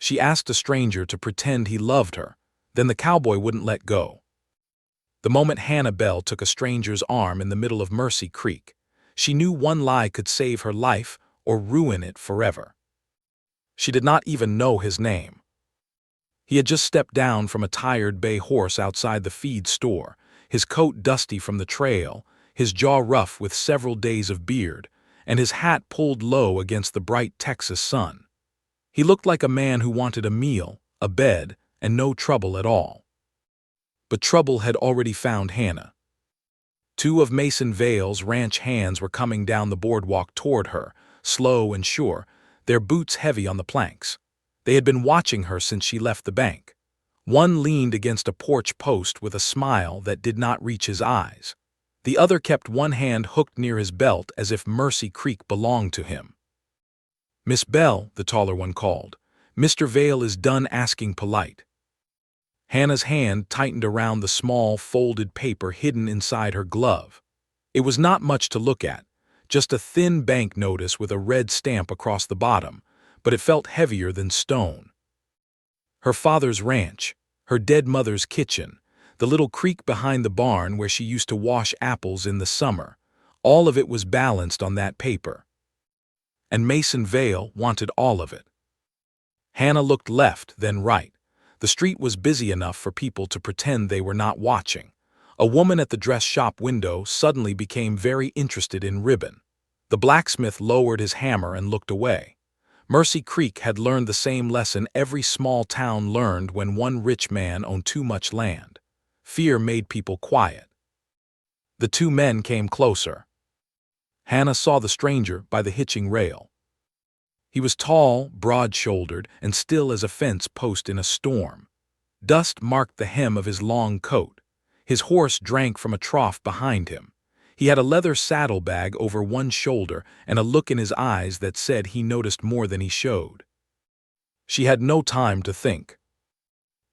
She asked a stranger to pretend he loved her, then the cowboy wouldn't let go. The moment Hannah Bell took a stranger's arm in the middle of Mercy Creek, she knew one lie could save her life or ruin it forever. She did not even know his name. He had just stepped down from a tired bay horse outside the feed store, his coat dusty from the trail, his jaw rough with several days of beard, and his hat pulled low against the bright Texas sun. He looked like a man who wanted a meal, a bed, and no trouble at all. But trouble had already found Hannah. Two of Mason Vale's ranch hands were coming down the boardwalk toward her, slow and sure, their boots heavy on the planks. They had been watching her since she left the bank. One leaned against a porch post with a smile that did not reach his eyes. The other kept one hand hooked near his belt as if Mercy Creek belonged to him. "Miss Bell," the taller one called, "Mr. Vale is done asking polite." Hannah's hand tightened around the small, folded paper hidden inside her glove. It was not much to look at, just a thin bank notice with a red stamp across the bottom, but it felt heavier than stone. Her father's ranch, her dead mother's kitchen, the little creek behind the barn where she used to wash apples in the summer, all of it was balanced on that paper. And Mason Vale wanted all of it. Hannah looked left, then right. The street was busy enough for people to pretend they were not watching. A woman at the dress shop window suddenly became very interested in ribbon. The blacksmith lowered his hammer and looked away. Mercy Creek had learned the same lesson every small town learned when one rich man owned too much land. Fear made people quiet. The two men came closer. Hannah saw the stranger by the hitching rail. He was tall, broad-shouldered, and still as a fence post in a storm. Dust marked the hem of his long coat. His horse drank from a trough behind him. He had a leather saddlebag over one shoulder and a look in his eyes that said he noticed more than he showed. She had no time to think.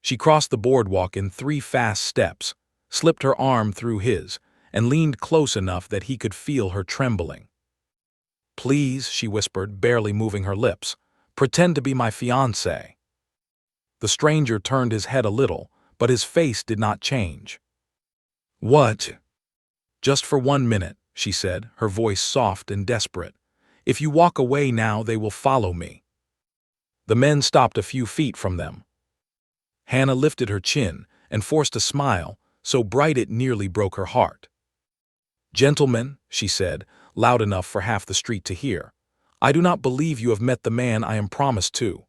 She crossed the boardwalk in 3 fast steps, slipped her arm through his, and leaned close enough that he could feel her trembling. "Please," she whispered, barely moving her lips, "pretend to be my fiancé." The stranger turned his head a little, but his face did not change. "What?" "Just for 1 minute," she said, her voice soft and desperate. "If you walk away now, they will follow me." The men stopped a few feet from them. Hannah lifted her chin and forced a smile, so bright it nearly broke her heart. "Gentlemen," she said, loud enough for half the street to hear, "I do not believe you have met the man I am promised to."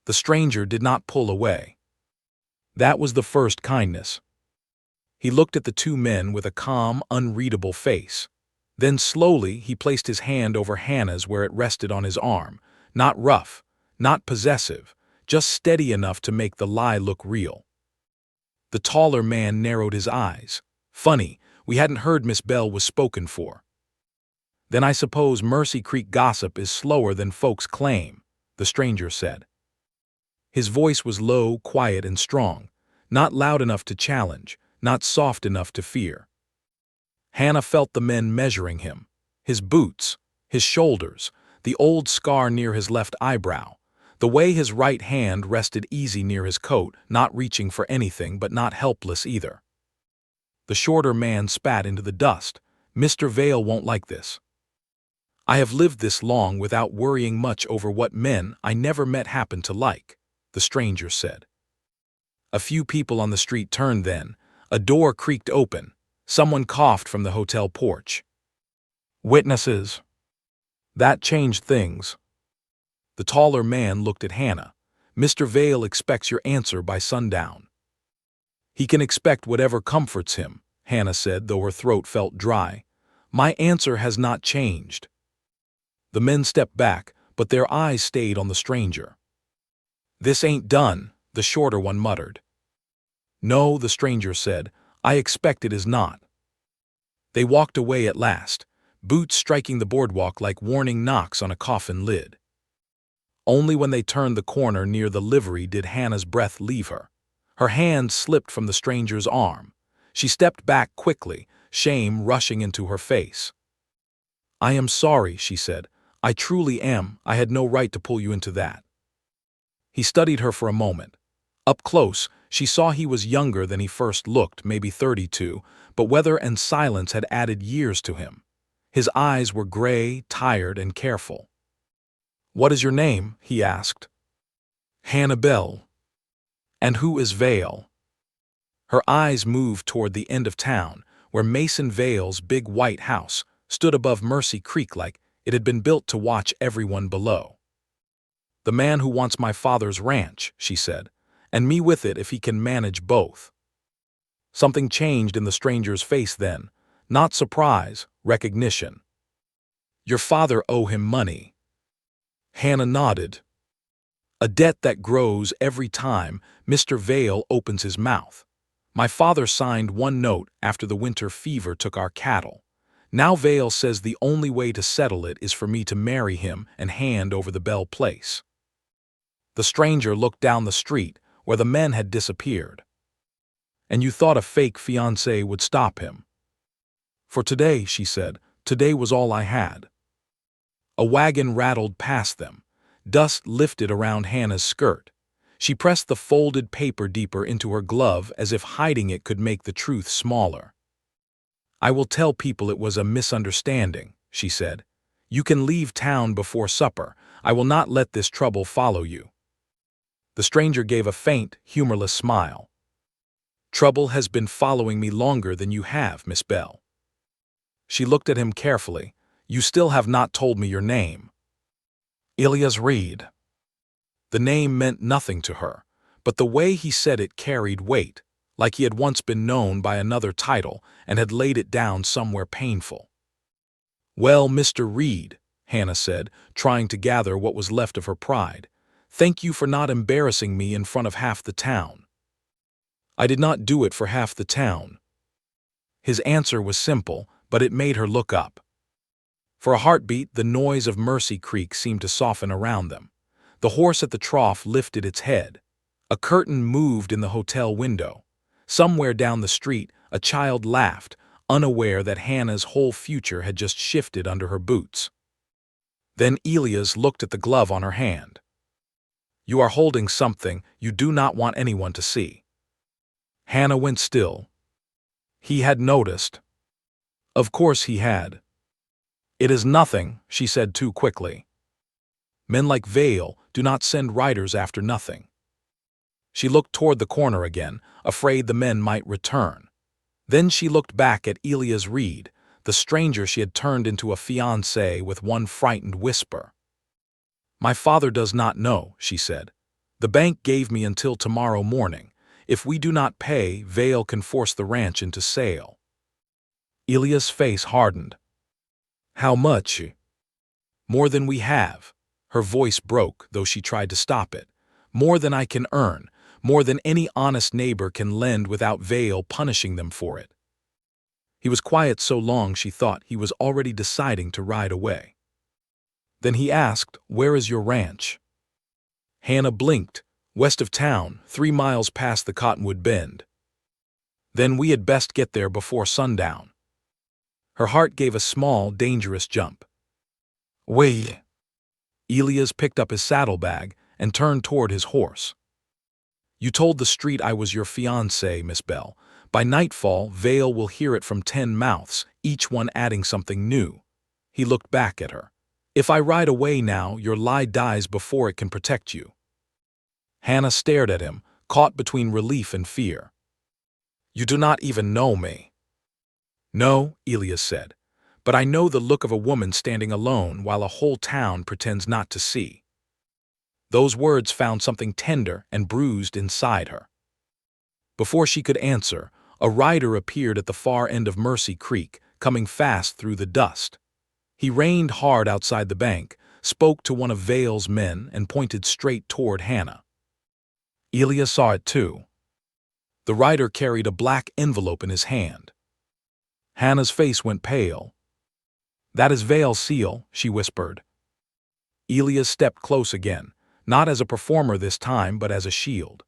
The stranger did not pull away. That was the first kindness. He looked at the two men with a calm, unreadable face. Then slowly he placed his hand over Hannah's where it rested on his arm, not rough, not possessive, just steady enough to make the lie look real. The taller man narrowed his eyes. "Funny, we hadn't heard Miss Bell was spoken for." "Then I suppose Mercy Creek gossip is slower than folks claim," the stranger said. His voice was low, quiet, and strong, not loud enough to challenge, not soft enough to fear. Hannah felt the men measuring him, his boots, his shoulders, the old scar near his left eyebrow, the way his right hand rested easy near his coat, not reaching for anything but not helpless either. The shorter man spat into the dust. "Mr. Vale won't like this. I have lived this long without worrying much over what men I never met happen to like," the stranger said. A few people on the street turned then. A door creaked open. Someone coughed from the hotel porch. "Witnesses." That changed things. The taller man looked at Hannah. "Mr. Vale expects your answer by sundown." "He can expect whatever comforts him," Hannah said, though her throat felt dry. "My answer has not changed." The men stepped back, but their eyes stayed on the stranger. "This ain't done," the shorter one muttered. "No," the stranger said, "I expect it is not." They walked away at last, boots striking the boardwalk like warning knocks on a coffin lid. Only when they turned the corner near the livery did Hannah's breath leave her. Her hand slipped from the stranger's arm. She stepped back quickly, shame rushing into her face. "I am sorry," she said. "I truly am. I had no right to pull you into that." He studied her for a moment. Up close, she saw he was younger than he first looked, maybe 32, but weather and silence had added years to him. His eyes were gray, tired, and careful. "What is your name?" he asked. "Hannah Bell." "And who is Vale?" Her eyes moved toward the end of town, where Mason Vale's big white house stood above Mercy Creek like it had been built to watch everyone below. "The man who wants my father's ranch," she said, "and me with it if he can manage both." Something changed in the stranger's face then, not surprise, recognition. "Your father owe him money." Hannah nodded. "A debt that grows every time Mr. Vale opens his mouth. My father signed one note after the winter fever took our cattle. Now Vale says the only way to settle it is for me to marry him and hand over the Bell place." The stranger looked down the street, where the men had disappeared. "And you thought a fake fiancé would stop him?" "For today," she said, "today was all I had." A wagon rattled past them. Dust lifted around Hannah's skirt. She pressed the folded paper deeper into her glove as if hiding it could make the truth smaller. "I will tell people it was a misunderstanding," she said. "You can leave town before supper. I will not let this trouble follow you." The stranger gave a faint, humorless smile. "Trouble has been following me longer than you have, Miss Bell." She looked at him carefully. "You still have not told me your name." "Elias Reed." The name meant nothing to her, but the way he said it carried weight, like he had once been known by another title and had laid it down somewhere painful. "Well, Mr. Reed," Hannah said, trying to gather what was left of her pride, "thank you for not embarrassing me in front of half the town." "I did not do it for half the town." His answer was simple, but it made her look up. For a heartbeat, the noise of Mercy Creek seemed to soften around them. The horse at the trough lifted its head. A curtain moved in the hotel window. Somewhere down the street, a child laughed, unaware that Hannah's whole future had just shifted under her boots. Then Elias looked at the glove on her hand. "You are holding something you do not want anyone to see." Hannah went still. He had noticed. Of course he had. "It is nothing," she said too quickly. Men like Vale do not send riders after nothing. She looked toward the corner again, afraid the men might return. Then she looked back at Elias Reed, the stranger she had turned into a fiancé with one frightened whisper. "My father does not know," she said. "The bank gave me until tomorrow morning. If we do not pay, Vale can force the ranch into sale." Elias' face hardened. "How much?" "More than we have." Her voice broke, though she tried to stop it. "More than I can earn, more than any honest neighbor can lend without Vale punishing them for it." He was quiet so long she thought he was already deciding to ride away. Then he asked, "Where is your ranch?" Hannah blinked. "West of town, 3 miles past the Cottonwood Bend." "Then we had best get there before sundown." Her heart gave a small, dangerous jump. "Wait." Elias picked up his saddlebag and turned toward his horse. "You told the street I was your fiancé, Miss Bell. By nightfall, Vale will hear it from 10 mouths, each one adding something new." He looked back at her. "If I ride away now, your lie dies before it can protect you." Hannah stared at him, caught between relief and fear. "You do not even know me." "No," Elias said, "but I know the look of a woman standing alone while a whole town pretends not to see." Those words found something tender and bruised inside her. Before she could answer, a rider appeared at the far end of Mercy Creek, coming fast through the dust. He reined hard outside the bank, spoke to one of Vale's men, and pointed straight toward Hannah. Elias saw it too. The rider carried a black envelope in his hand. Hannah's face went pale. "That is Vale's seal," she whispered. Elias stepped close again, not as a performer this time, but as a shield.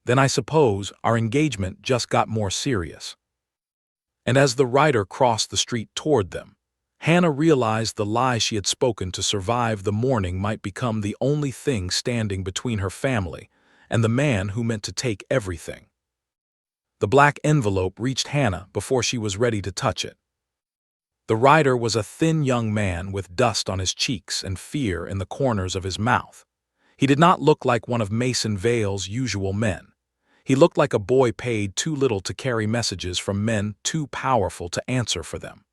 "Then I suppose our engagement just got more serious." And as the rider crossed the street toward them, Hannah realized the lie she had spoken to survive the morning might become the only thing standing between her family and the man who meant to take everything. The black envelope reached Hannah before she was ready to touch it. The writer was a thin young man with dust on his cheeks and fear in the corners of his mouth. He did not look like one of Mason Vale's usual men. He looked like a boy paid too little to carry messages from men too powerful to answer for them.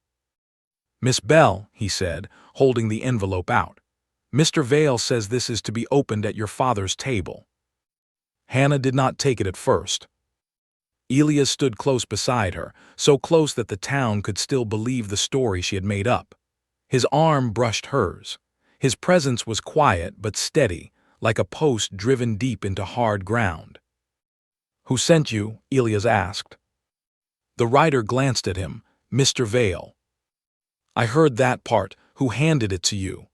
"Miss Bell," he said, holding the envelope out, "Mr. Vale says this is to be opened at your father's table." Hannah did not take it at first. Elias stood close beside her, so close that the town could still believe the story she had made up. His arm brushed hers. His presence was quiet but steady, like a post driven deep into hard ground. "Who sent you?" Elias asked. The writer glanced at him. "Mr. Vale." "I heard that part. Who handed it to you?"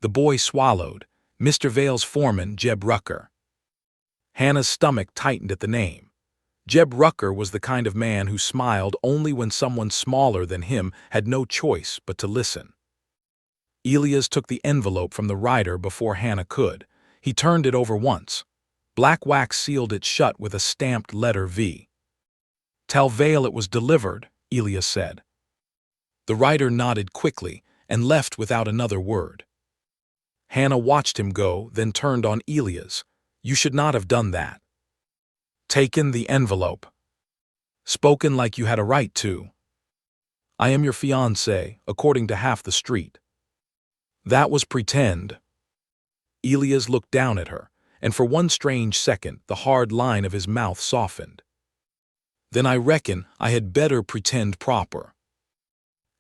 The boy swallowed. "Mr. Vale's foreman, Jeb Rucker." Hannah's stomach tightened at the name. Jeb Rucker was the kind of man who smiled only when someone smaller than him had no choice but to listen. Elias took the envelope from the writer before Hannah could. He turned it over once. Black wax sealed it shut with a stamped letter V. "Tell Vale it was delivered," Elias said. The writer nodded quickly and left without another word. Hannah watched him go, then turned on Elias. "You should not have done that. Taken the envelope. Spoken like you had a right to. I am your fiancé, according to half the street." "That was pretend." Elias looked down at her, and for one strange second the hard line of his mouth softened. "Then I reckon I had better pretend proper."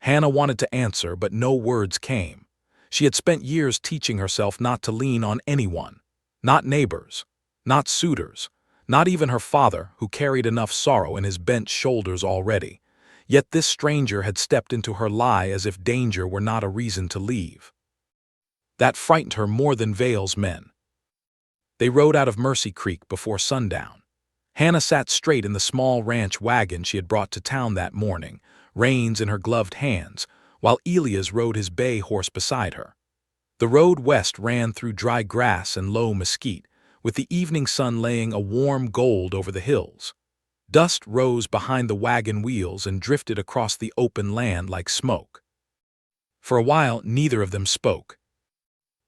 Hannah wanted to answer, but no words came. She had spent years teaching herself not to lean on anyone. Not neighbors. Not suitors. Not even her father, who carried enough sorrow in his bent shoulders already. Yet this stranger had stepped into her lie as if danger were not a reason to leave. That frightened her more than Vale's men. They rode out of Mercy Creek before sundown. Hannah sat straight in the small ranch wagon she had brought to town that morning, reins in her gloved hands, while Elias rode his bay horse beside her. The road west ran through dry grass and low mesquite, with the evening sun laying a warm gold over the hills. Dust rose behind the wagon wheels and drifted across the open land like smoke. For a while, neither of them spoke.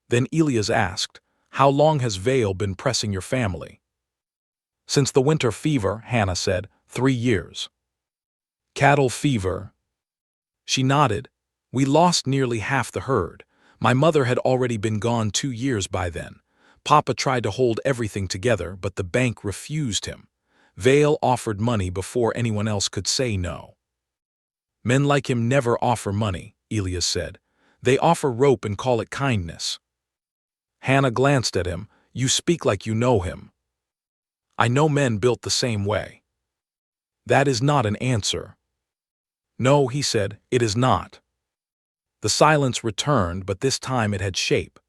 Then Elias asked, "How long has Vale been pressing your family?" "Since the winter fever," Hannah said, 3 years. "Cattle fever?" She nodded. "We lost nearly half the herd. My mother had already been gone 2 years by then. Papa tried to hold everything together, but the bank refused him. Vale offered money before anyone else could say no." "Men like him never offer money," Elias said. "They offer rope and call it kindness." Hannah glanced at him. "You speak like you know him." "I know men built the same way." "That is not an answer." "No," he said, "it is not." The silence returned, but this time it had shape.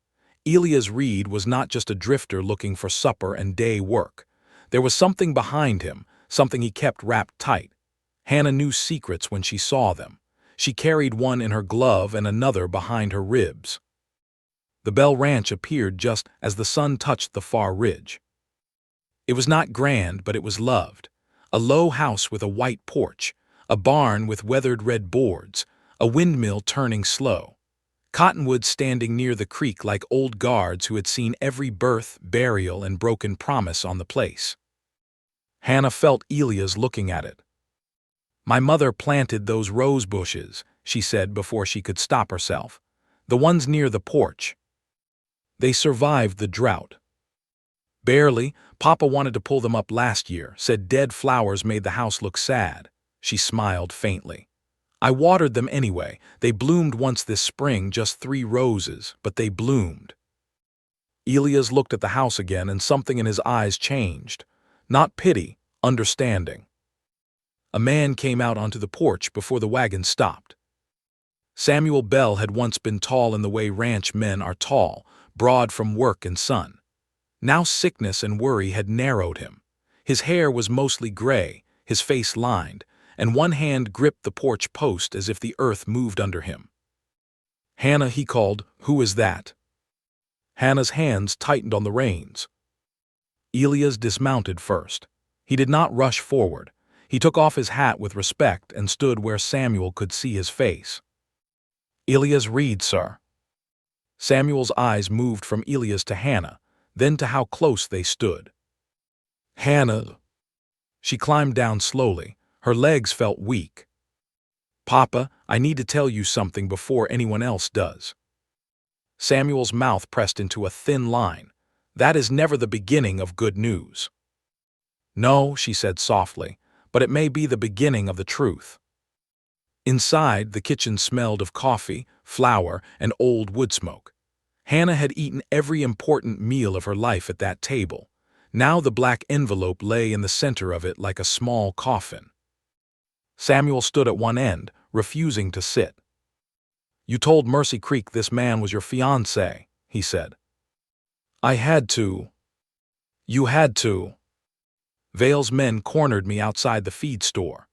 Elias Reed was not just a drifter looking for supper and day work. There was something behind him, something he kept wrapped tight. Hannah knew secrets when she saw them. She carried one in her glove and another behind her ribs. The Bell Ranch appeared just as the sun touched the far ridge. It was not grand, but it was loved. A low house with a white porch, a barn with weathered red boards, a windmill turning slow. Cottonwoods standing near the creek like old guards who had seen every birth, burial, and broken promise on the place. Hannah felt Elias looking at it. "My mother planted those rose bushes," she said before she could stop herself. "The ones near the porch. They survived the drought." "Barely. Papa wanted to pull them up last year, said dead flowers made the house look sad." She smiled faintly. "I watered them anyway. They bloomed once this spring, just 3 roses, but they bloomed." Elias looked at the house again, and something in his eyes changed. Not pity, understanding. A man came out onto the porch before the wagon stopped. Samuel Bell had once been tall in the way ranch men are tall, broad from work and sun. Now sickness and worry had narrowed him. His hair was mostly gray, his face lined, and one hand gripped the porch post as if the earth moved under him. "Hannah," he called, "who is that?" Hannah's hands tightened on the reins. Elias dismounted first. He did not rush forward. He took off his hat with respect and stood where Samuel could see his face. "Elias Reed, sir." Samuel's eyes moved from Elias to Hannah, then to how close they stood. "Hannah." She climbed down slowly. Her legs felt weak. "Papa, I need to tell you something before anyone else does." Samuel's mouth pressed into a thin line. "That is never the beginning of good news." "No," she said softly, "but it may be the beginning of the truth." Inside, the kitchen smelled of coffee, flour, and old wood smoke. Hannah had eaten every important meal of her life at that table. Now the black envelope lay in the center of it like a small coffin. Samuel stood at one end, refusing to sit. "You told Mercy Creek this man was your fiancé," he said. "I had to." "You had to." "Vale's men cornered me outside the feed store."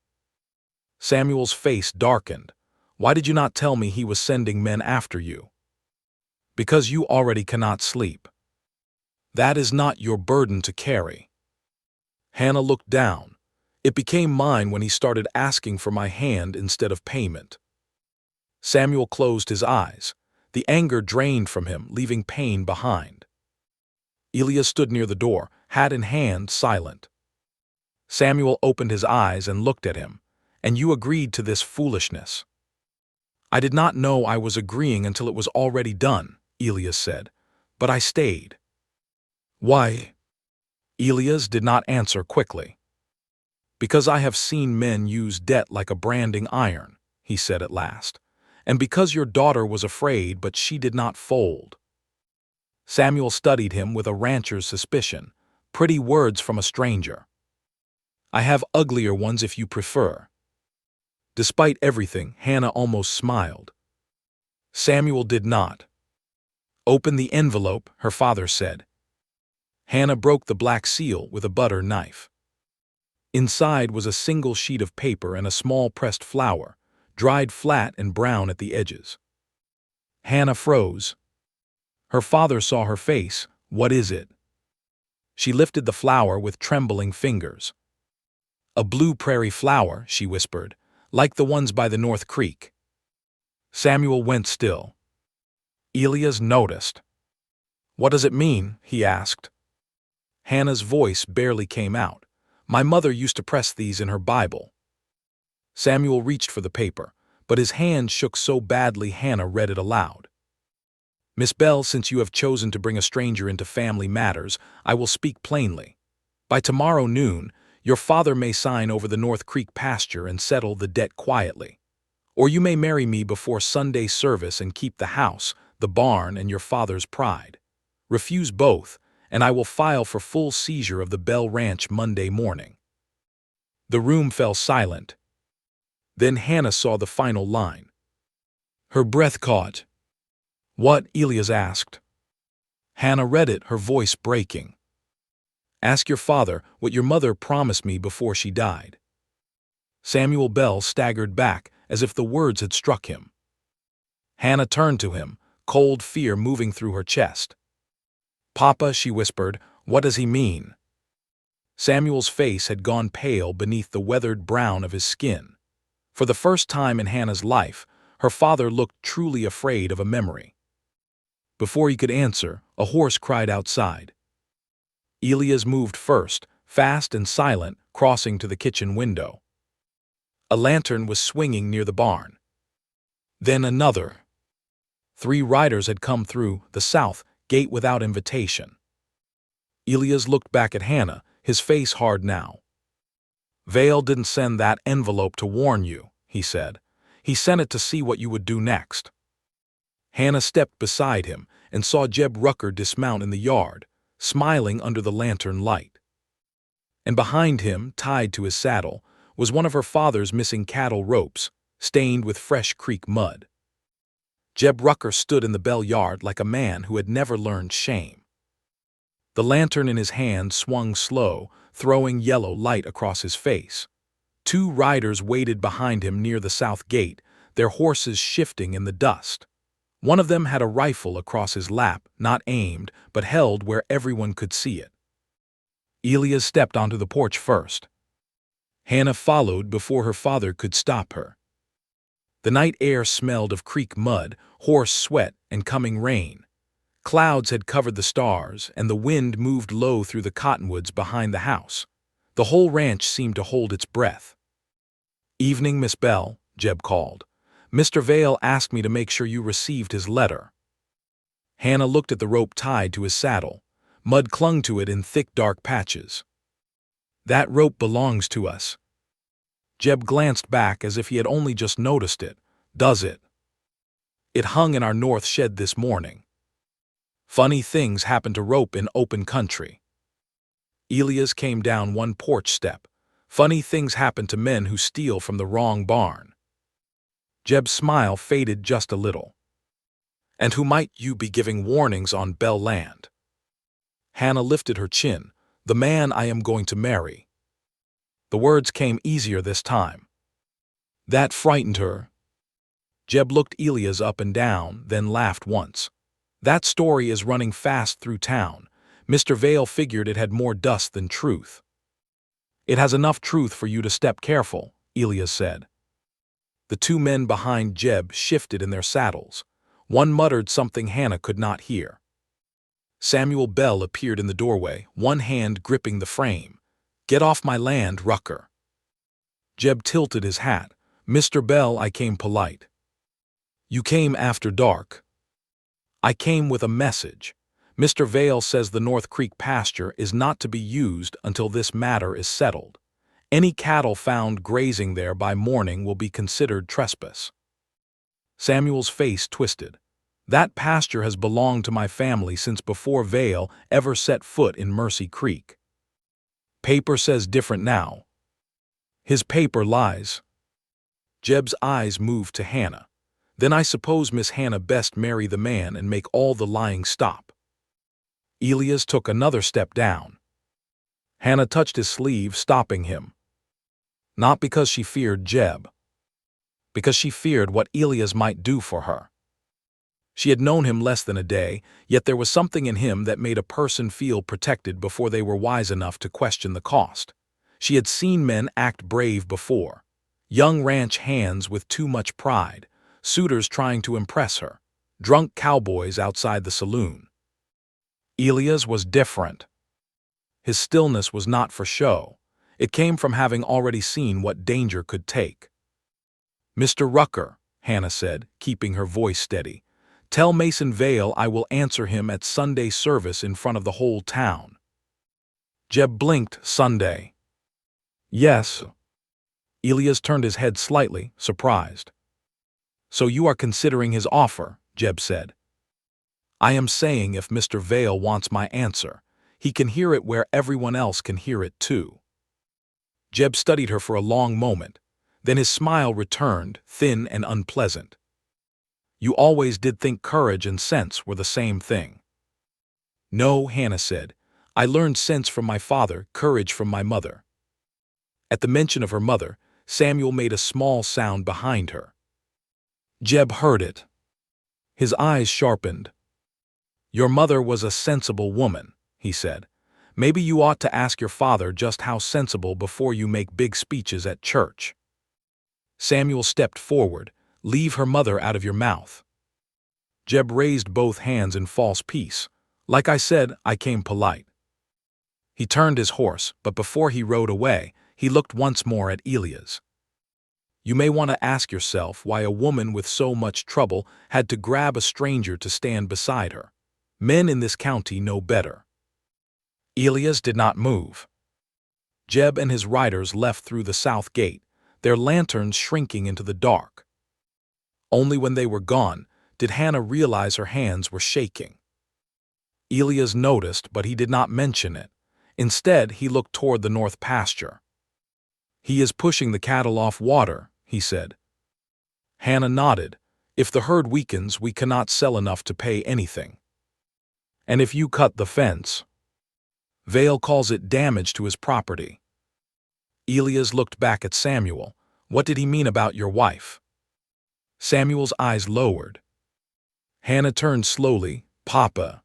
Samuel's face darkened. "Why did you not tell me he was sending men after you?" "Because you already cannot sleep. That is not your burden to carry." Hannah looked down. "It became mine when he started asking for my hand instead of payment." Samuel closed his eyes. The anger drained from him, leaving pain behind. Elias stood near the door, hat in hand, silent. Samuel opened his eyes and looked at him. "And you agreed to this foolishness?" "I did not know I was agreeing until it was already done," Elias said, "but I stayed." "Why?" Elias did not answer quickly. "Because I have seen men use debt like a branding iron," he said at last. "And because your daughter was afraid, but she did not fold." Samuel studied him with a rancher's suspicion. Pretty words from a stranger. "I have uglier ones if you prefer." Despite everything, Hannah almost smiled. Samuel did not. "Open the envelope," her father said. Hannah broke the black seal with a butter knife. Inside was a single sheet of paper and a small pressed flower, dried flat and brown at the edges. Hannah froze. Her father saw her face. "What is it?" She lifted the flower with trembling fingers. "A blue prairie flower," she whispered, "like the ones by the North Creek." Samuel went still. Elias noticed. "What does it mean?" he asked. Hannah's voice barely came out. "My mother used to press these in her Bible." Samuel reached for the paper, but his hand shook so badly Hannah read it aloud. "Miss Bell, since you have chosen to bring a stranger into family matters, I will speak plainly. By tomorrow noon, your father may sign over the North Creek pasture and settle the debt quietly. Or you may marry me before Sunday service and keep the house, the barn, and your father's pride. Refuse both, and I will file for full seizure of the Bell Ranch Monday morning." The room fell silent. Then Hannah saw the final line. Her breath caught. "What?" Elias asked. Hannah read it, her voice breaking. "Ask your father what your mother promised me before she died." Samuel Bell staggered back, as if the words had struck him. Hannah turned to him, cold fear moving through her chest. "Papa," she whispered, "what does he mean?" Samuel's face had gone pale beneath the weathered brown of his skin. For the first time in Hannah's life, her father looked truly afraid of a memory. Before he could answer, a horse cried outside. Elias moved first, fast and silent, crossing to the kitchen window. A lantern was swinging near the barn. Then another. 3 riders had come through the south gate without invitation. Elias looked back at Hannah, his face hard now. "Vale didn't send that envelope to warn you," he said. "He sent it to see what you would do next." Hannah stepped beside him and saw Jeb Rucker dismount in the yard, smiling under the lantern light. And behind him, tied to his saddle, was one of her father's missing cattle ropes, stained with fresh creek mud. Jeb Rucker stood in the Bell yard like a man who had never learned shame. The lantern in his hand swung slow, throwing yellow light across his face. 2 riders waited behind him near the south gate, their horses shifting in the dust. One of them had a rifle across his lap, not aimed, but held where everyone could see it. Elias stepped onto the porch first. Hannah followed before her father could stop her. The night air smelled of creek mud, horse sweat, and coming rain. Clouds had covered the stars, and the wind moved low through the cottonwoods behind the house. The whole ranch seemed to hold its breath. "Evening, Miss Bell," Jeb called. "Mr. Vale asked me to make sure you received his letter." Hannah looked at the rope tied to his saddle. Mud clung to it in thick, dark patches. "That rope belongs to us." Jeb glanced back as if he had only just noticed it. "Does it?" "It hung in our north shed this morning." Funny things happen to rope in open country. Elias came down one porch step. Funny things happen to men who steal from the wrong barn. Jeb's smile faded just a little. "And who might you be giving warnings on Bell land?" Hannah lifted her chin. "The man I am going to marry." The words came easier this time. That frightened her. Jeb looked Elias up and down, then laughed once. "That story is running fast through town. Mr. Vale figured it had more dust than truth." "It has enough truth for you to step careful," Elias said. The 2 men behind Jeb shifted in their saddles. One muttered something Hannah could not hear. Samuel Bell appeared in the doorway, one hand gripping the frame. "Get off my land, Rucker." Jeb tilted his hat. "Mr. Bell, I came polite." "You came after dark." "I came with a message. Mr. Vale says the North Creek pasture is not to be used until this matter is settled. Any cattle found grazing there by morning will be considered trespass." Samuel's face twisted. "That pasture has belonged to my family since before Vale ever set foot in Mercy Creek." "Paper says different now." "His paper lies." Jeb's eyes moved to Hannah. "Then I suppose Miss Hannah best marry the man and make all the lying stop." Elias took another step down. Hannah touched his sleeve, stopping him. Not because she feared Jeb. Because she feared what Elias might do for her. She had known him less than a day, yet there was something in him that made a person feel protected before they were wise enough to question the cost. She had seen men act brave before. Young ranch hands with too much pride, suitors trying to impress her, drunk cowboys outside the saloon. Elias was different. His stillness was not for show. It came from having already seen what danger could take. "Mr. Rucker," Hannah said, keeping her voice steady, "tell Mason Vale I will answer him at Sunday service in front of the whole town." Jeb blinked. "Sunday?" "Yes." Elias turned his head slightly, surprised. "So you are considering his offer," Jeb said. "I am saying if Mr. Vale wants my answer, he can hear it where everyone else can hear it too." Jeb studied her for a long moment. Then his smile returned, thin and unpleasant. "You always did think courage and sense were the same thing." "No," Hannah said. "I learned sense from my father, courage from my mother." At the mention of her mother, Samuel made a small sound behind her. Jeb heard it. His eyes sharpened. "Your mother was a sensible woman," he said. "Maybe you ought to ask your father just how sensible before you make big speeches at church." Samuel stepped forward. "Leave her mother out of your mouth." Jeb raised both hands in false peace. "Like I said, I came polite." He turned his horse, but before he rode away, he looked once more at Elias. "You may want to ask yourself why a woman with so much trouble had to grab a stranger to stand beside her. Men in this county know better." Elias did not move. Jeb and his riders left through the south gate, their lanterns shrinking into the dark. Only when they were gone did Hannah realize her hands were shaking. Elias noticed, but he did not mention it. Instead, he looked toward the north pasture. "He is pushing the cattle off water," he said. Hannah nodded. "If the herd weakens, we cannot sell enough to pay anything. And if you cut the fence..." Vale calls it damage to his property. Elias looked back at Samuel. What did he mean about your wife? Samuel's eyes lowered. Hannah turned slowly. Papa.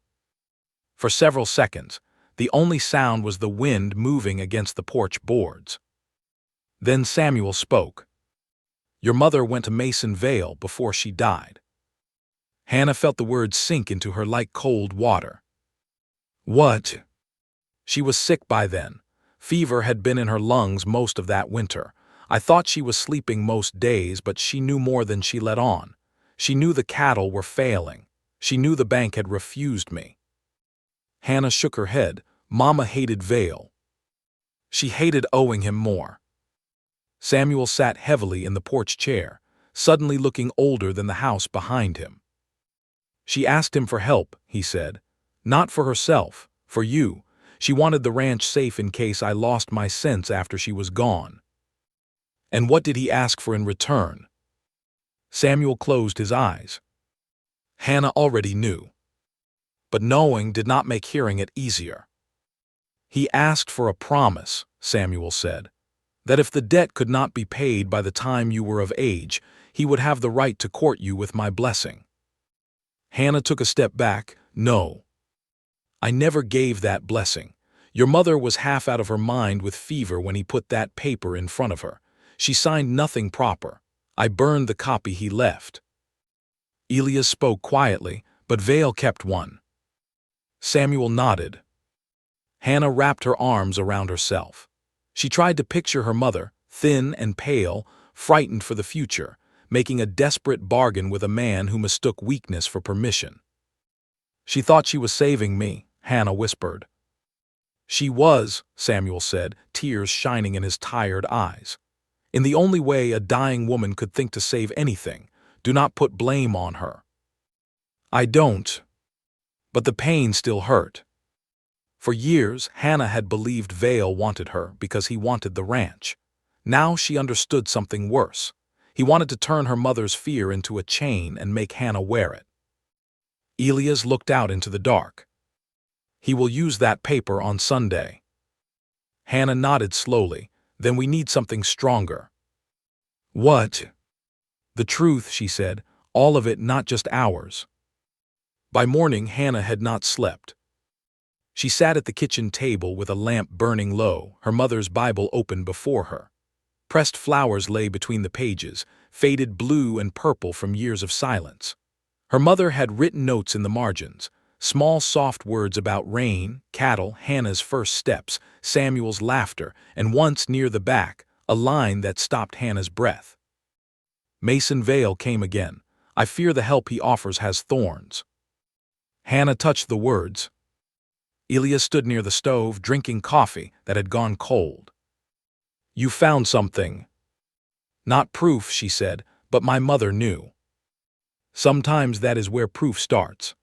For several seconds, the only sound was the wind moving against the porch boards. Then Samuel spoke. Your mother went to Mason Vale before she died. Hannah felt the words sink into her like cold water. What? She was sick by then. Fever had been in her lungs most of that winter. I thought she was sleeping most days, but she knew more than she let on. She knew the cattle were failing. She knew the bank had refused me. Hannah shook her head. Mama hated Vale. She hated owing him more. Samuel sat heavily in the porch chair, suddenly looking older than the house behind him. She asked him for help, he said. Not for herself, for you. She wanted the ranch safe in case I lost my sense after she was gone. And what did he ask for in return? Samuel closed his eyes. Hannah already knew. But knowing did not make hearing it easier. He asked for a promise, Samuel said, that if the debt could not be paid by the time you were of age, he would have the right to court you with my blessing. Hannah took a step back. No. I never gave that blessing. Your mother was half out of her mind with fever when he put that paper in front of her. She signed nothing proper. I burned the copy he left. Elias spoke quietly, but Vale kept one. Samuel nodded. Hannah wrapped her arms around herself. She tried to picture her mother, thin and pale, frightened for the future, making a desperate bargain with a man who mistook weakness for permission. She thought she was saving me, Hannah whispered. She was, Samuel said, tears shining in his tired eyes. In the only way a dying woman could think to save anything, do not put blame on her. I don't. But the pain still hurt. For years, Hannah had believed Vale wanted her because he wanted the ranch. Now she understood something worse. He wanted to turn her mother's fear into a chain and make Hannah wear it. Elias looked out into the dark. He will use that paper on Sunday. Hannah nodded slowly. Then we need something stronger. What? The truth, she said, all of it, not just ours. By morning, Hannah had not slept. She sat at the kitchen table with a lamp burning low, her mother's Bible open before her. Pressed flowers lay between the pages, faded blue and purple from years of silence. Her mother had written notes in the margins, small soft words about rain, cattle, Hannah's first steps, Samuel's laughter, and once near the back, a line that stopped Hannah's breath. Mason Vale came again. I fear the help he offers has thorns. Hannah touched the words. Elias stood near the stove, drinking coffee that had gone cold. You found something. Not proof, she said, but my mother knew. Sometimes that is where proof starts.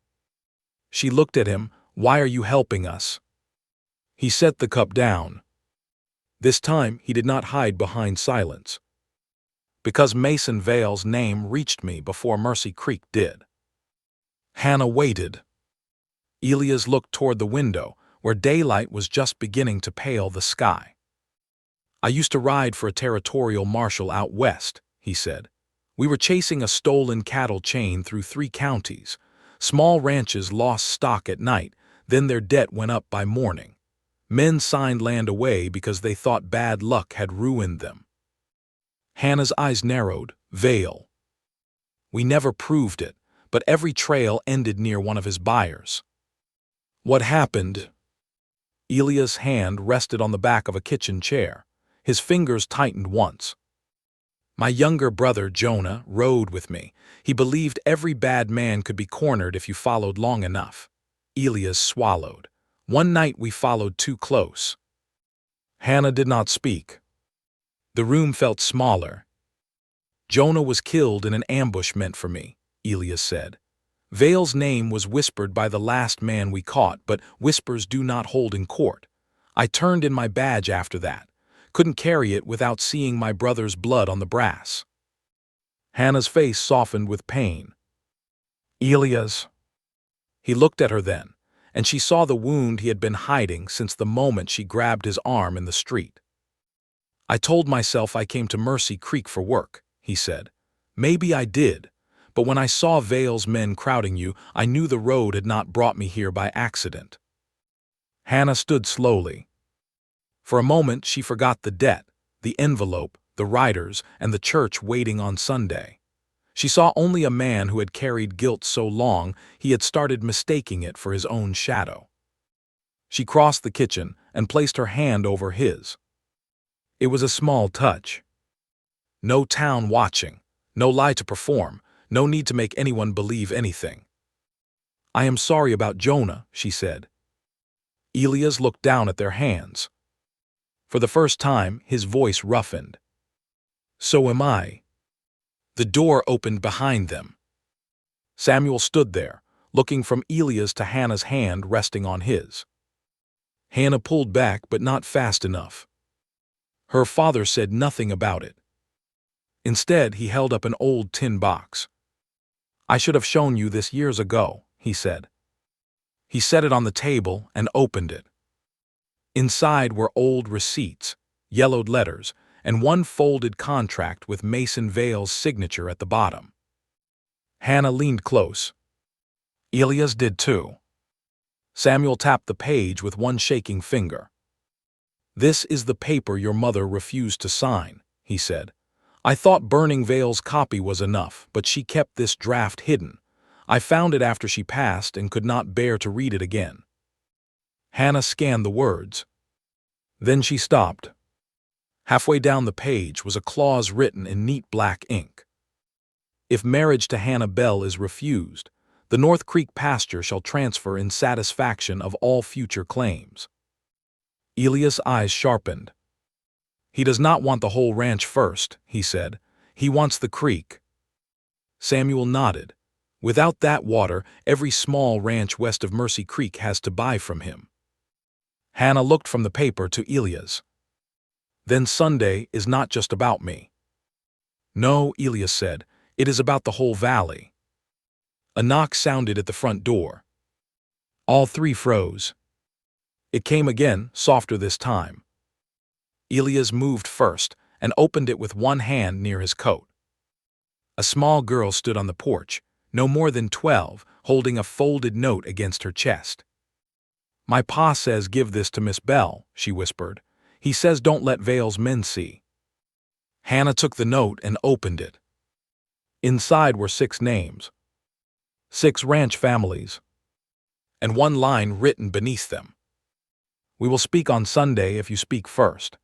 She looked at him. Why are you helping us? He set the cup down. This time he did not hide behind silence. Because Mason Vale's name reached me before Mercy Creek did. Hannah waited. Elias looked toward the window, where daylight was just beginning to pale the sky. I used to ride for a territorial marshal out west, he said. We were chasing a stolen cattle chain through 3 counties. Small ranches lost stock at night, then their debt went up by morning. Men signed land away because they thought bad luck had ruined them. Hannah's eyes narrowed. Vale. We never proved it, but every trail ended near one of his buyers. What happened? Elias' hand rested on the back of a kitchen chair. His fingers tightened once. My younger brother, Jonah, rode with me. He believed every bad man could be cornered if you followed long enough. Elias swallowed. One night we followed too close. Hannah did not speak. The room felt smaller. Jonah was killed in an ambush meant for me, Elias said. Vale's name was whispered by the last man we caught, but whispers do not hold in court. I turned in my badge after that. Couldn't carry it without seeing my brother's blood on the brass. Hannah's face softened with pain. Elias. He looked at her then, and she saw the wound he had been hiding since the moment she grabbed his arm in the street. I told myself I came to Mercy Creek for work, he said. Maybe I did, but when I saw Vale's men crowding you, I knew the road had not brought me here by accident. Hannah stood slowly. For a moment she forgot the debt, the envelope, the riders, and the church waiting on Sunday. She saw only a man who had carried guilt so long he had started mistaking it for his own shadow. She crossed the kitchen and placed her hand over his. It was a small touch. No town watching, no lie to perform, no need to make anyone believe anything. I am sorry about Jonah, she said. Elias looked down at their hands. For the first time, his voice roughened. So am I. The door opened behind them. Samuel stood there, looking from Elias to Hannah's hand resting on his. Hannah pulled back, but not fast enough. Her father said nothing about it. Instead, he held up an old tin box. I should have shown you this years ago, he said. He set it on the table and opened it. Inside were old receipts, yellowed letters, and one folded contract with Mason Vale's signature at the bottom. Hannah leaned close. Elias did too. Samuel tapped the page with one shaking finger. This is the paper your mother refused to sign, he said. I thought burning Vale's copy was enough, but she kept this draft hidden. I found it after she passed and could not bear to read it again. Hannah scanned the words. Then she stopped. Halfway down the page was a clause written in neat black ink. If marriage to Hannah Bell is refused, the North Creek pasture shall transfer in satisfaction of all future claims. Elias' eyes sharpened. He does not want the whole ranch first, he said. He wants the creek. Samuel nodded. Without that water, every small ranch west of Mercy Creek has to buy from him. Hannah looked from the paper to Elias. Then Sunday is not just about me. No, Elias said, it is about the whole valley. A knock sounded at the front door. All three froze. It came again, softer this time. Elias moved first and opened it with one hand near his coat. A small girl stood on the porch, no more than 12, holding a folded note against her chest. My pa says give this to Miss Bell, she whispered. He says don't let Vale's men see. Hannah took the note and opened it. Inside were 6 names. 6 ranch families. And one line written beneath them. We will speak on Sunday if you speak first.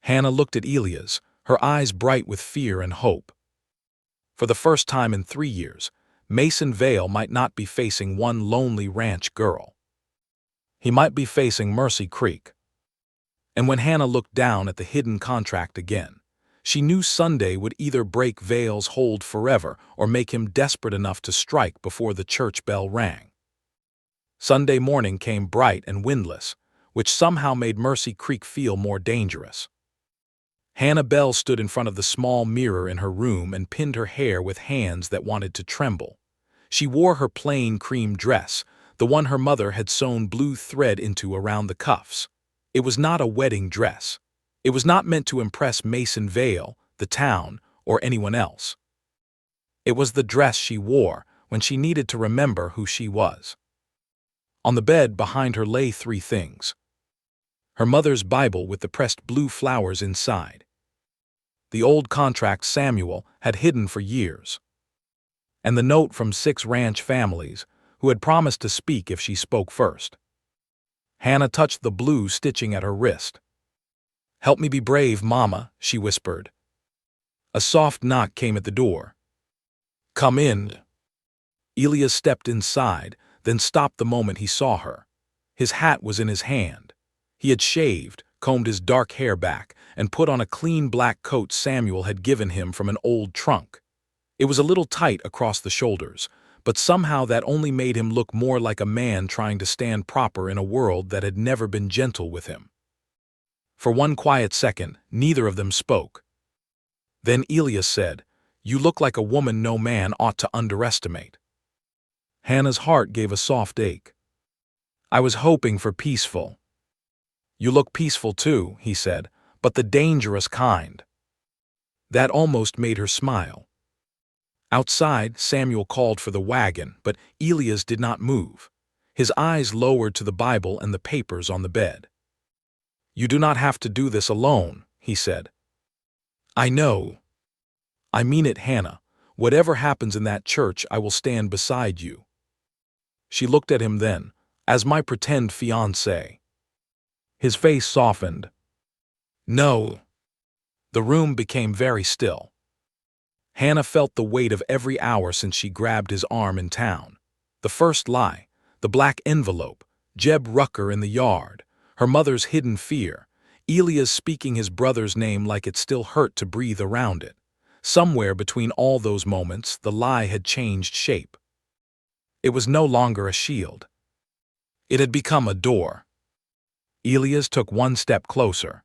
Hannah looked at Elias, her eyes bright with fear and hope. For the first time in 3 years, Mason Vale might not be facing one lonely ranch girl. He might be facing Mercy Creek. And when Hannah looked down at the hidden contract again, she knew Sunday would either break Vale's hold forever or make him desperate enough to strike before the church bell rang. Sunday morning came bright and windless, which somehow made Mercy Creek feel more dangerous. Hannah Bell stood in front of the small mirror in her room and pinned her hair with hands that wanted to tremble. She wore her plain cream dress, the one her mother had sewn blue thread into around the cuffs. It was not a wedding dress. It was not meant to impress Mason Vale, the town, or anyone else. It was the dress she wore when she needed to remember who she was. On the bed behind her lay 3 things. Her mother's Bible with the pressed blue flowers inside. The old contract Samuel had hidden for years. And the note from 6 ranch families who had promised to speak if she spoke first. Hannah touched the blue stitching at her wrist. Help me be brave, Mama, she whispered. A soft knock came at the door. Come in. Elias stepped inside, then stopped the moment he saw her. His hat was in his hand. He had shaved, combed his dark hair back, and put on a clean black coat Samuel had given him from an old trunk. It was a little tight across the shoulders, but somehow that only made him look more like a man trying to stand proper in a world that had never been gentle with him. For one quiet second, neither of them spoke. Then Elias said, You look like a woman no man ought to underestimate. Hannah's heart gave a soft ache. I was hoping for peaceful. You look peaceful too, he said, but the dangerous kind. That almost made her smile. Outside, Samuel called for the wagon, but Elias did not move. His eyes lowered to the Bible and the papers on the bed. "You do not have to do this alone," he said. "I know. I mean it, Hannah. Whatever happens in that church, I will stand beside you." She looked at him then, as my pretend fiancé. His face softened. "No." The room became very still. Hannah felt the weight of every hour since she grabbed his arm in town. The first lie, the black envelope, Jeb Rucker in the yard, her mother's hidden fear, Elias speaking his brother's name like it still hurt to breathe around it. Somewhere between all those moments, the lie had changed shape. It was no longer a shield. It had become a door. Elias took one step closer.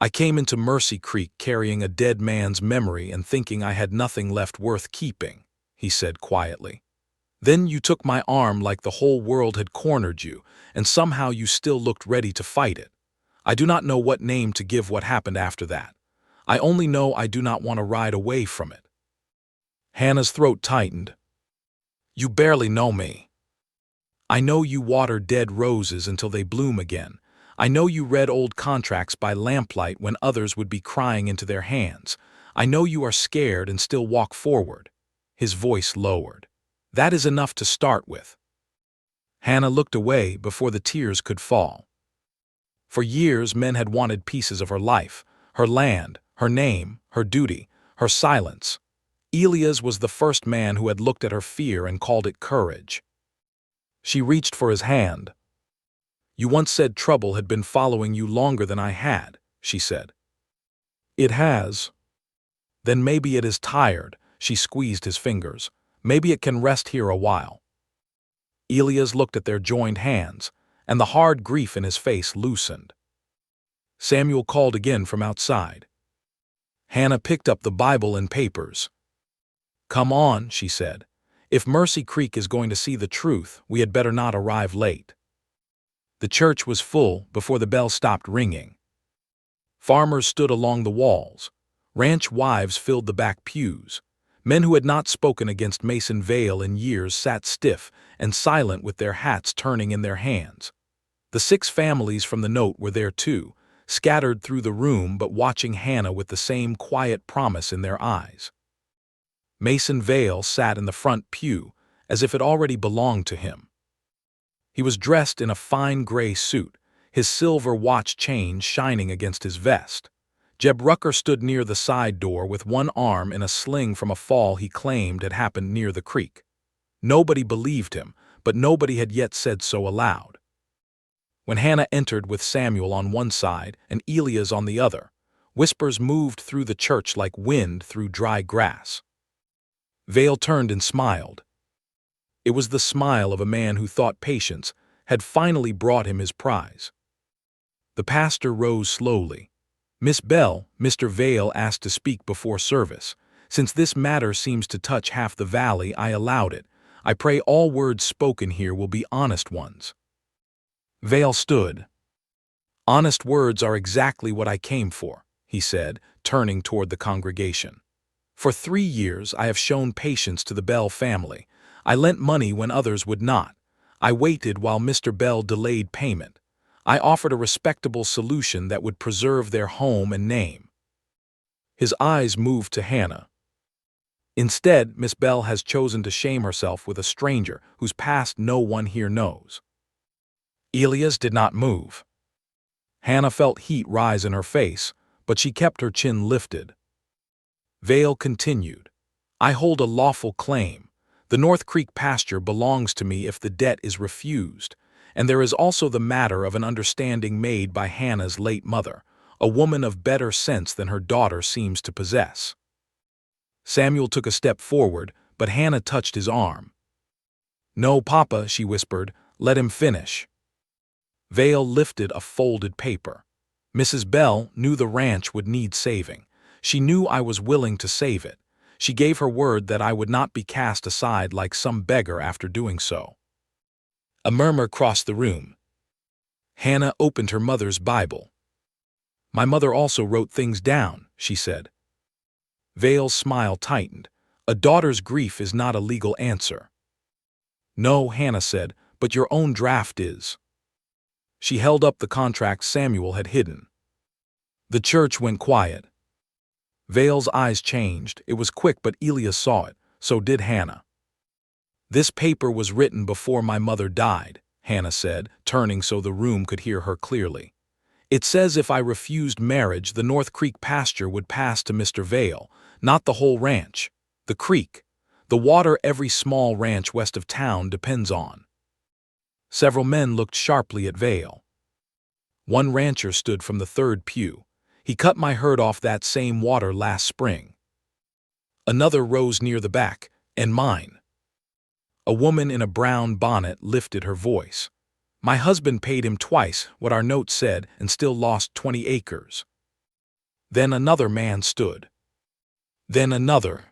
"I came into Mercy Creek carrying a dead man's memory and thinking I had nothing left worth keeping," he said quietly. "Then you took my arm like the whole world had cornered you, and somehow you still looked ready to fight it. I do not know what name to give what happened after that. I only know I do not want to ride away from it." Hannah's throat tightened. "You barely know me. I know you water dead roses until they bloom again. I know you read old contracts by lamplight when others would be crying into their hands. I know you are scared and still walk forward." His voice lowered. "That is enough to start with." Hannah looked away before the tears could fall. For years, men had wanted pieces of her life, her land, her name, her duty, her silence. Elias was the first man who had looked at her fear and called it courage. She reached for his hand. "You once said trouble had been following you longer than I had," she said. "It has." "Then maybe it is tired," she squeezed his fingers. "Maybe it can rest here a while." Elias looked at their joined hands, and the hard grief in his face loosened. Samuel called again from outside. Hannah picked up the Bible and papers. "Come on," she said. "If Mercy Creek is going to see the truth, we had better not arrive late." The church was full before the bell stopped ringing. Farmers stood along the walls. Ranch wives filled the back pews. Men who had not spoken against Mason Vale in years sat stiff and silent with their hats turning in their hands. The 6 families from the note were there too, scattered through the room but watching Hannah with the same quiet promise in their eyes. Mason Vale sat in the front pew, as if it already belonged to him. He was dressed in a fine gray suit, his silver watch chain shining against his vest. Jeb Rucker stood near the side door with one arm in a sling from a fall he claimed had happened near the creek. Nobody believed him, but nobody had yet said so aloud. When Hannah entered with Samuel on one side and Elias on the other, whispers moved through the church like wind through dry grass. Vale turned and smiled. It was the smile of a man who thought patience had finally brought him his prize. The pastor rose slowly. "Miss Bell," Mr. Vale asked to speak before service. "Since this matter seems to touch half the valley, I allowed it. I pray all words spoken here will be honest ones." Vale stood. "Honest words are exactly what I came for," he said, turning toward the congregation. "For 3 years I have shown patience to the Bell family. I lent money when others would not. I waited while Mr. Bell delayed payment. I offered a respectable solution that would preserve their home and name." His eyes moved to Hannah. "Instead, Miss Bell has chosen to shame herself with a stranger whose past no one here knows." Elias did not move. Hannah felt heat rise in her face, but she kept her chin lifted. Vale continued, "I hold a lawful claim. The North Creek pasture belongs to me if the debt is refused, and there is also the matter of an understanding made by Hannah's late mother, a woman of better sense than her daughter seems to possess." Samuel took a step forward, but Hannah touched his arm. "No, Papa," she whispered, "let him finish." Vale lifted a folded paper. "Mrs. Bell knew the ranch would need saving. She knew I was willing to save it. She gave her word that I would not be cast aside like some beggar after doing so." A murmur crossed the room. Hannah opened her mother's Bible. My mother also wrote things down, she said. Vale's smile tightened. A daughter's grief is not a legal answer. No, Hannah said, but your own draft is. She held up the contract Samuel had hidden. The church went quiet. Vale's eyes changed. It was quick, but Elias saw it. So did Hannah. This paper was written before my mother died, Hannah said, turning so the room could hear her clearly. It says if I refused marriage, the North Creek pasture would pass to Mr. Vale, not the whole ranch. The creek, the water every small ranch west of town depends on. Several men looked sharply at Vale. One rancher stood from the third pew. He cut my herd off that same water last spring. Another rose near the back, and mine. A woman in a brown bonnet lifted her voice. My husband paid him twice what our note said and still lost 20 acres. Then another man stood. Then another.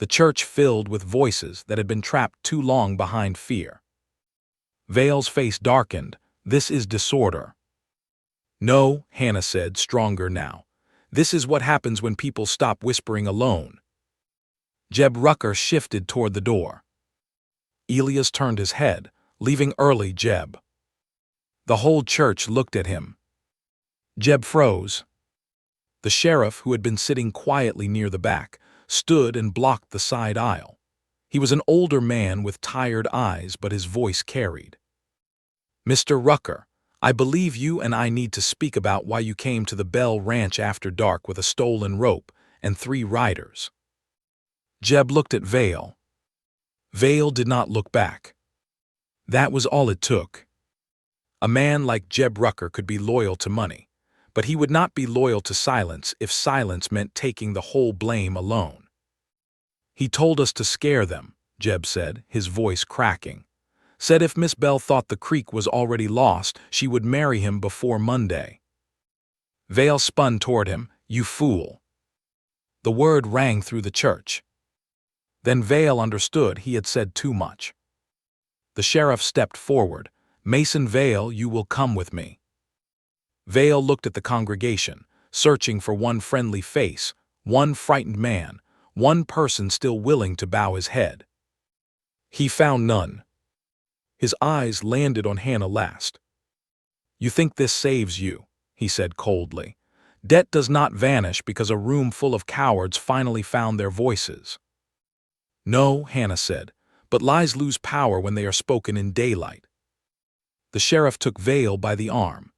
The church filled with voices that had been trapped too long behind fear. Vale's face darkened. This is disorder. No, Hannah said, stronger now. This is what happens when people stop whispering alone. Jeb Rucker shifted toward the door. Elias turned his head, leaving early Jeb. The whole church looked at him. Jeb froze. The sheriff, who had been sitting quietly near the back, stood and blocked the side aisle. He was an older man with tired eyes, but his voice carried. Mr. Rucker, I believe you and I need to speak about why you came to the Bell Ranch after dark with a stolen rope and 3 riders. Jeb looked at Vale. Vale did not look back. That was all it took. A man like Jeb Rucker could be loyal to money, but he would not be loyal to silence if silence meant taking the whole blame alone. He told us to scare them, Jeb said, his voice cracking. Said if Miss Bell thought the creek was already lost, she would marry him before Monday. Vale spun toward him. You fool. The word rang through the church. Then Vale understood he had said too much. The sheriff stepped forward. Mason Vale, you will come with me. Vale looked at the congregation, searching for one friendly face, one frightened man, one person still willing to bow his head. He found none. His eyes landed on Hannah last. You think this saves you, he said coldly. Debt does not vanish because a room full of cowards finally found their voices. No, Hannah said, but lies lose power when they are spoken in daylight. The sheriff took Vale by the arm.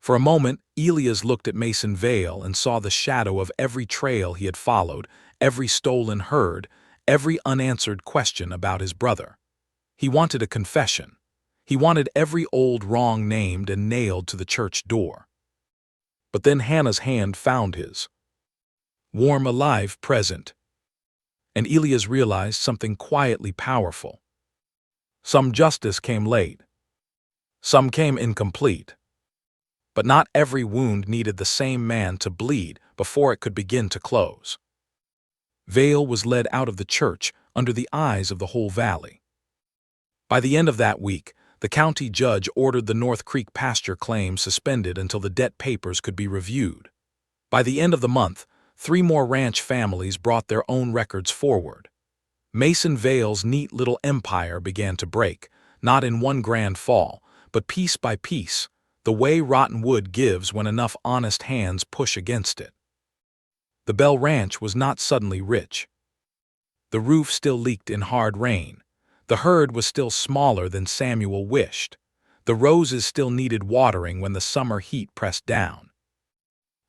For a moment, Elias looked at Mason Vale and saw the shadow of every trail he had followed, every stolen herd, every unanswered question about his brother. He wanted a confession. He wanted every old wrong named and nailed to the church door. But then Hannah's hand found his. Warm, alive, present. And Elias realized something quietly powerful. Some justice came late. Some came incomplete. But not every wound needed the same man to bleed before it could begin to close. Vale was led out of the church under the eyes of the whole valley. By the end of that week, the county judge ordered the North Creek pasture claim suspended until the debt papers could be reviewed. By the end of the month, 3 more ranch families brought their own records forward. Mason Vale's neat little empire began to break, not in one grand fall, but piece by piece, the way rotten wood gives when enough honest hands push against it. The Bell Ranch was not suddenly rich. The roof still leaked in hard rain. The herd was still smaller than Samuel wished. The roses still needed watering when the summer heat pressed down.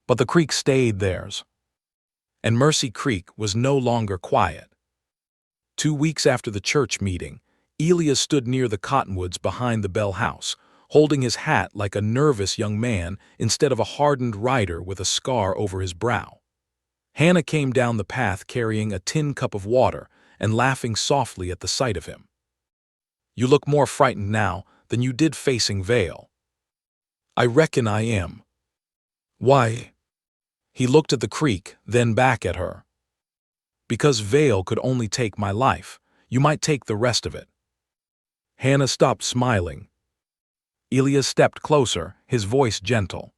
But the creek stayed theirs. And Mercy Creek was no longer quiet. 2 weeks after the church meeting, Elias stood near the cottonwoods behind the Bell house, holding his hat like a nervous young man instead of a hardened rider with a scar over his brow. Hannah came down the path carrying a tin cup of water and laughing softly at the sight of him. You look more frightened now than you did facing Vale. I reckon I am. Why? He looked at the creek, then back at her. Because Vale could only take my life, you might take the rest of it. Hannah stopped smiling. Elias stepped closer, his voice gentle.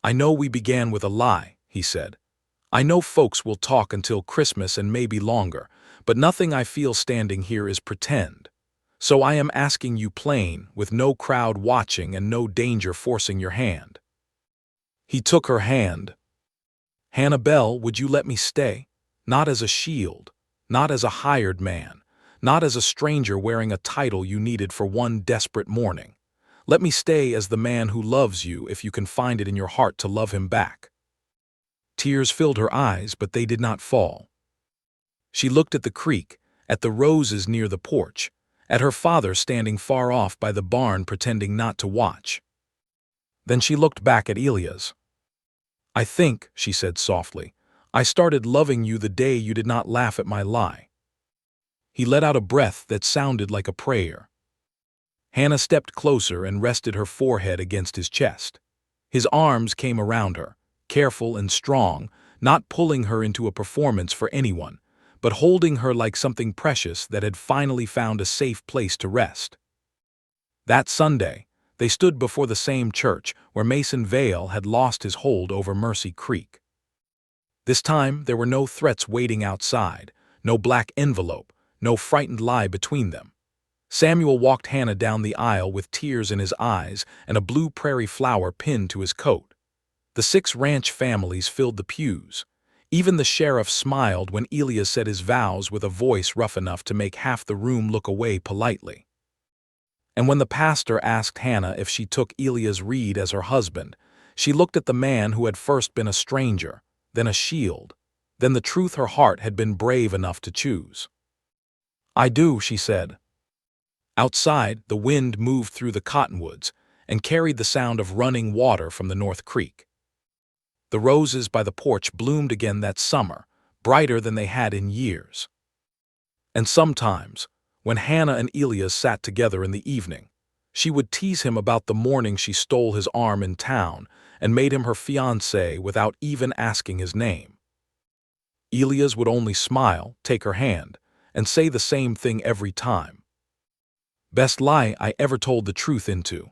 "I know we began with a lie," he said. "I know folks will talk until Christmas and maybe longer, but nothing I feel standing here is pretend. So I am asking you plain, with no crowd watching and no danger forcing your hand." He took her hand. "Hannah Bell, would you let me stay? Not as a shield, not as a hired man, not as a stranger wearing a title you needed for one desperate morning. Let me stay as the man who loves you if you can find it in your heart to love him back." Tears filled her eyes, but they did not fall. She looked at the creek, at the roses near the porch, at her father standing far off by the barn pretending not to watch. Then she looked back at Elias. "I think," she said softly, "I started loving you the day you did not laugh at my lie." He let out a breath that sounded like a prayer. Hannah stepped closer and rested her forehead against his chest. His arms came around her, careful and strong, not pulling her into a performance for anyone, but holding her like something precious that had finally found a safe place to rest. That Sunday, they stood before the same church where Mason Vale had lost his hold over Mercy Creek. This time there were no threats waiting outside, no black envelope, no frightened lie between them. Samuel walked Hannah down the aisle with tears in his eyes and a blue prairie flower pinned to his coat. The 6 ranch families filled the pews. Even the sheriff smiled when Elias said his vows with a voice rough enough to make half the room look away politely. And when the pastor asked Hannah if she took Elias Reed as her husband, she looked at the man who had first been a stranger, then a shield, then the truth her heart had been brave enough to choose. "I do," she said. Outside, the wind moved through the cottonwoods and carried the sound of running water from the North Creek. The roses by the porch bloomed again that summer, brighter than they had in years. And sometimes, when Hannah and Elias sat together in the evening, she would tease him about the morning she stole his arm in town and made him her fiancé without even asking his name. Elias would only smile, take her hand, and say the same thing every time. "Best lie I ever told the truth into."